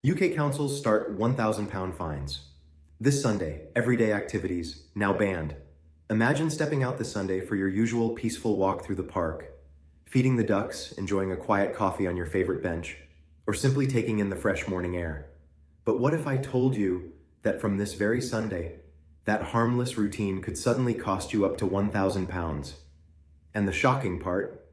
UK councils start £1,000 fines. This Sunday, everyday activities, now banned. Imagine stepping out this Sunday for your usual peaceful walk through the park, feeding the ducks, enjoying a quiet coffee on your favorite bench, or simply taking in the fresh morning air. But what if I told you that from this very Sunday, that harmless routine could suddenly cost you up to £1,000? And the shocking part,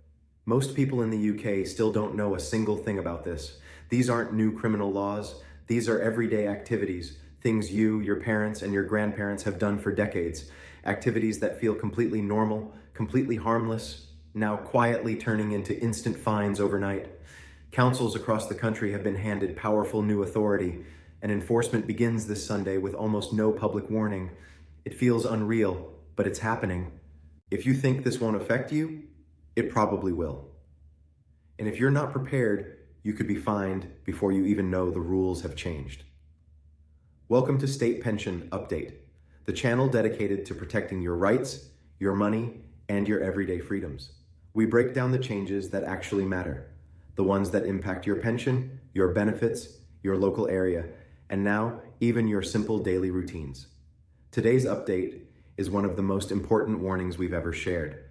most people in the UK still don't know a single thing about this. These aren't new criminal laws. These are everyday activities, things you, your parents, and your grandparents have done for decades. Activities that feel completely normal, completely harmless, now quietly turning into instant fines overnight. Councils across the country have been handed powerful new authority, and enforcement begins this Sunday with almost no public warning. It feels unreal, but it's happening. If you think this won't affect you, it probably will. And if you're not prepared, you could be fined before you even know the rules have changed. Welcome to State Pension Update, the channel dedicated to protecting your rights, your money, and your everyday freedoms. We break down the changes that actually matter, the ones that impact your pension, your benefits, your local area, and now even your simple daily routines. Today's update is one of the most important warnings we've ever shared.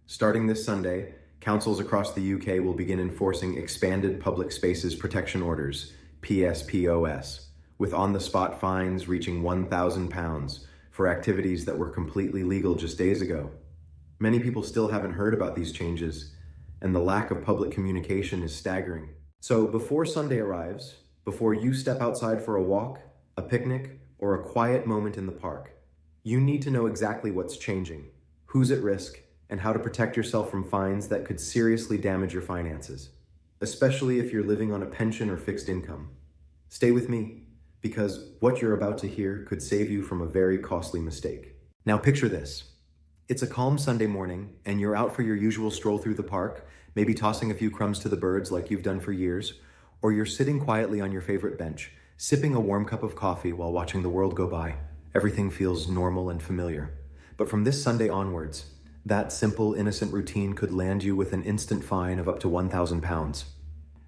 Starting this Sunday, councils across the UK will begin enforcing expanded public spaces protection orders, PSPOs, with on-the-spot fines reaching £1,000 for activities that were completely legal just days ago. Many people still haven't heard about these changes, and the lack of public communication is staggering. So before Sunday arrives, before you step outside for a walk, a picnic, or a quiet moment in the park, you need to know exactly what's changing, who's at risk, and how to protect yourself from fines that could seriously damage your finances, especially if you're living on a pension or fixed income. Stay with me, because what you're about to hear could save you from a very costly mistake. Now picture this. It's a calm Sunday morning, and you're out for your usual stroll through the park, maybe tossing a few crumbs to the birds like you've done for years, or you're sitting quietly on your favorite bench, sipping a warm cup of coffee while watching the world go by. Everything feels normal and familiar. But from this Sunday onwards, that simple, innocent routine could land you with an instant fine of up to £1,000.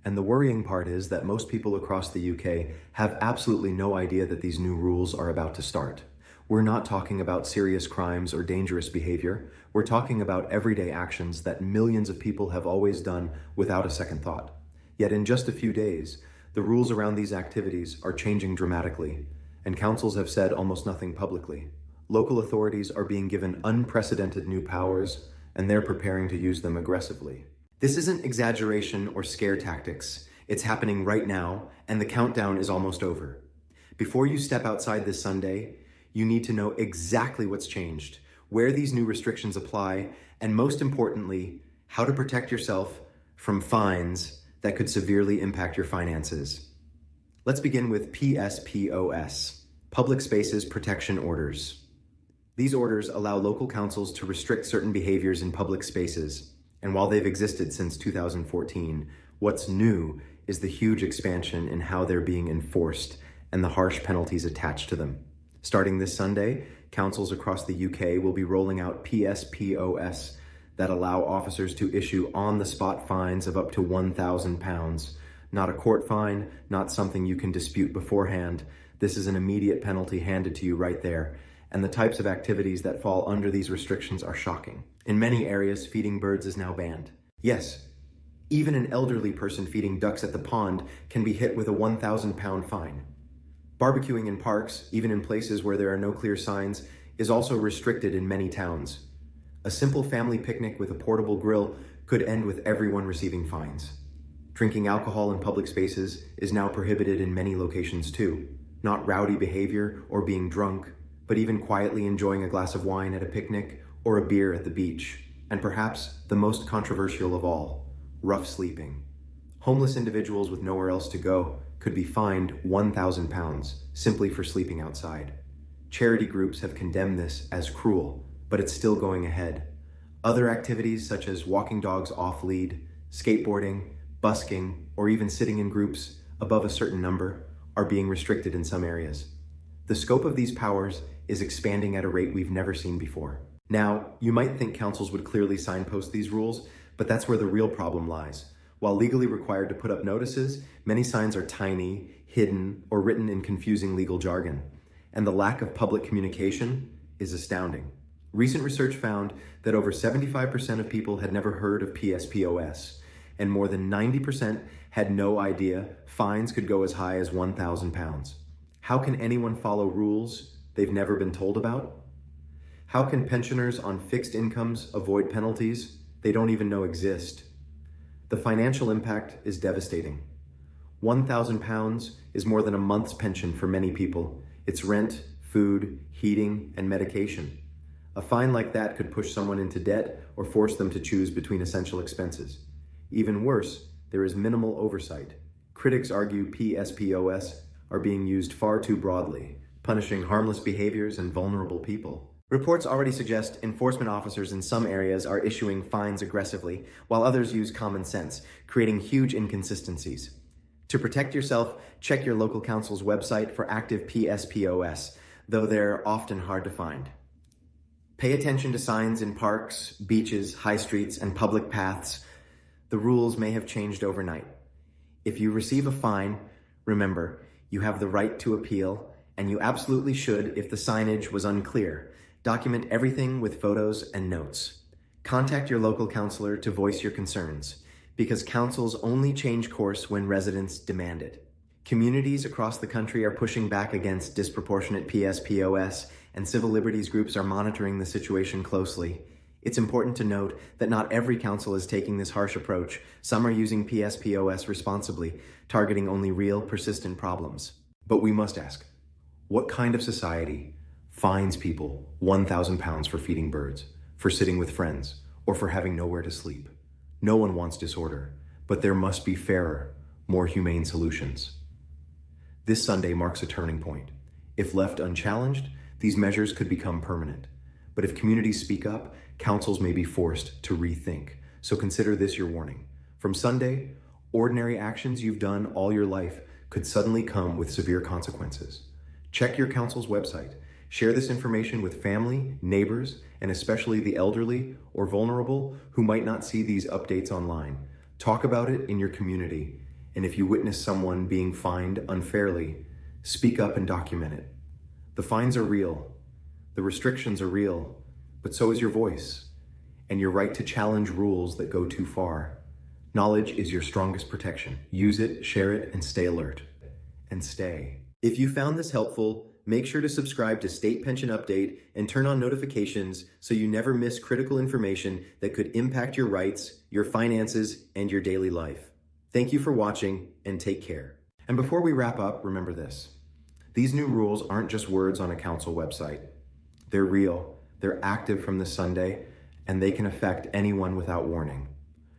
And the worrying part is that most people across the UK have absolutely no idea that these new rules are about to start. We're not talking about serious crimes or dangerous behavior. We're talking about everyday actions that millions of people have always done without a second thought. Yet in just a few days, the rules around these activities are changing dramatically, and councils have said almost nothing publicly. Local authorities are being given unprecedented new powers, and they're preparing to use them aggressively. This isn't exaggeration or scare tactics. It's happening right now, and the countdown is almost over. Before you step outside this Sunday, you need to know exactly what's changed, where these new restrictions apply, and most importantly, how to protect yourself from fines that could severely impact your finances. Let's begin with PSPOs, Public Spaces Protection Orders. These orders allow local councils to restrict certain behaviors in public spaces, and while they've existed since 2014, what's new is the huge expansion in how they're being enforced and the harsh penalties attached to them. Starting this Sunday, councils across the UK will be rolling out PSPOs that allow officers to issue on-the-spot fines of up to £1,000. Not a court fine, not something you can dispute beforehand. This is an immediate penalty handed to you right there. And the types of activities that fall under these restrictions are shocking. In many areas, feeding birds is now banned. Yes, even an elderly person feeding ducks at the pond can be hit with a £1,000 fine. Barbecuing in parks, even in places where there are no clear signs, is also restricted in many towns. A simple family picnic with a portable grill could end with everyone receiving fines. Drinking alcohol in public spaces is now prohibited in many locations too. Not rowdy behavior or being drunk, but even quietly enjoying a glass of wine at a picnic or a beer at the beach. And perhaps the most controversial of all, rough sleeping. Homeless individuals with nowhere else to go could be fined £1,000 simply for sleeping outside. Charity groups have condemned this as cruel, but it's still going ahead. Other activities such as walking dogs off lead, skateboarding, busking, or even sitting in groups above a certain number are being restricted in some areas. The scope of these powers is expanding at a rate we've never seen before. Now, you might think councils would clearly signpost these rules, but that's where the real problem lies. While legally required to put up notices, many signs are tiny, hidden, or written in confusing legal jargon. And the lack of public communication is astounding. Recent research found that over 75% of people had never heard of PSPOS, and more than 90% had no idea fines could go as high as £1,000. How can anyone follow rules they've never been told about? How can pensioners on fixed incomes avoid penalties they don't even know exist? The financial impact is devastating. £1,000 is more than a month's pension for many people. It's rent, food, heating, and medication. A fine like that could push someone into debt or force them to choose between essential expenses. Even worse, there is minimal oversight. Critics argue PSPOS are being used far too broadly, punishing harmless behaviors and vulnerable people. Reports already suggest enforcement officers in some areas are issuing fines aggressively, while others use common sense, creating huge inconsistencies. To protect yourself, check your local council's website for active PSPOS, though they're often hard to find. Pay attention to signs in parks, beaches, high streets, and public paths. The rules may have changed overnight. If you receive a fine, remember, you have the right to appeal, and you absolutely should if the signage was unclear. Document everything with photos and notes. Contact your local counselor to voice your concerns, because councils only change course when residents demand it. Communities across the country are pushing back against disproportionate PSPOS, and civil liberties groups are monitoring the situation closely. It's important to note that not every council is taking this harsh approach. Some are using PSPOS responsibly, targeting only real, persistent problems. But we must ask, what kind of society fines people £1,000 for feeding birds, for sitting with friends, or for having nowhere to sleep? No one wants disorder, but there must be fairer, more humane solutions. This Sunday marks a turning point. If left unchallenged, these measures could become permanent. But if communities speak up, councils may be forced to rethink. So consider this your warning. From Sunday, ordinary actions you've done all your life could suddenly come with severe consequences. Check your council's website. Share this information with family, neighbors, and especially the elderly or vulnerable who might not see these updates online. Talk about it in your community. And if you witness someone being fined unfairly, speak up and document it. The fines are real. The restrictions are real, but so is your voice and your right to challenge rules that go too far. Knowledge is your strongest protection. Use it, share it, and stay alert. And stay. If you found this helpful, make sure to subscribe to State Pension Update and turn on notifications so you never miss critical information that could impact your rights, your finances, and your daily life. Thank you for watching, and take care. And before we wrap up, remember this. These new rules aren't just words on a council website. They're real, they're active from this Sunday, and they can affect anyone without warning.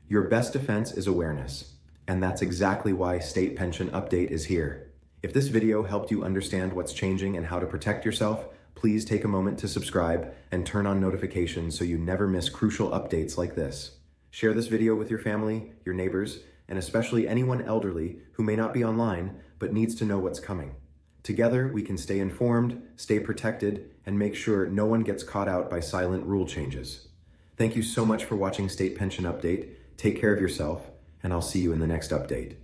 Your best defense is awareness, and that's exactly why State Pension Update is here. If this video helped you understand what's changing and how to protect yourself, please take a moment to subscribe and turn on notifications so you never miss crucial updates like this. Share this video with your family, your neighbors, and especially anyone elderly who may not be online but needs to know what's coming. Together, we can stay informed, stay protected, and make sure no one gets caught out by silent rule changes. Thank you so much for watching State Pension Update. Take care of yourself, and I'll see you in the next update.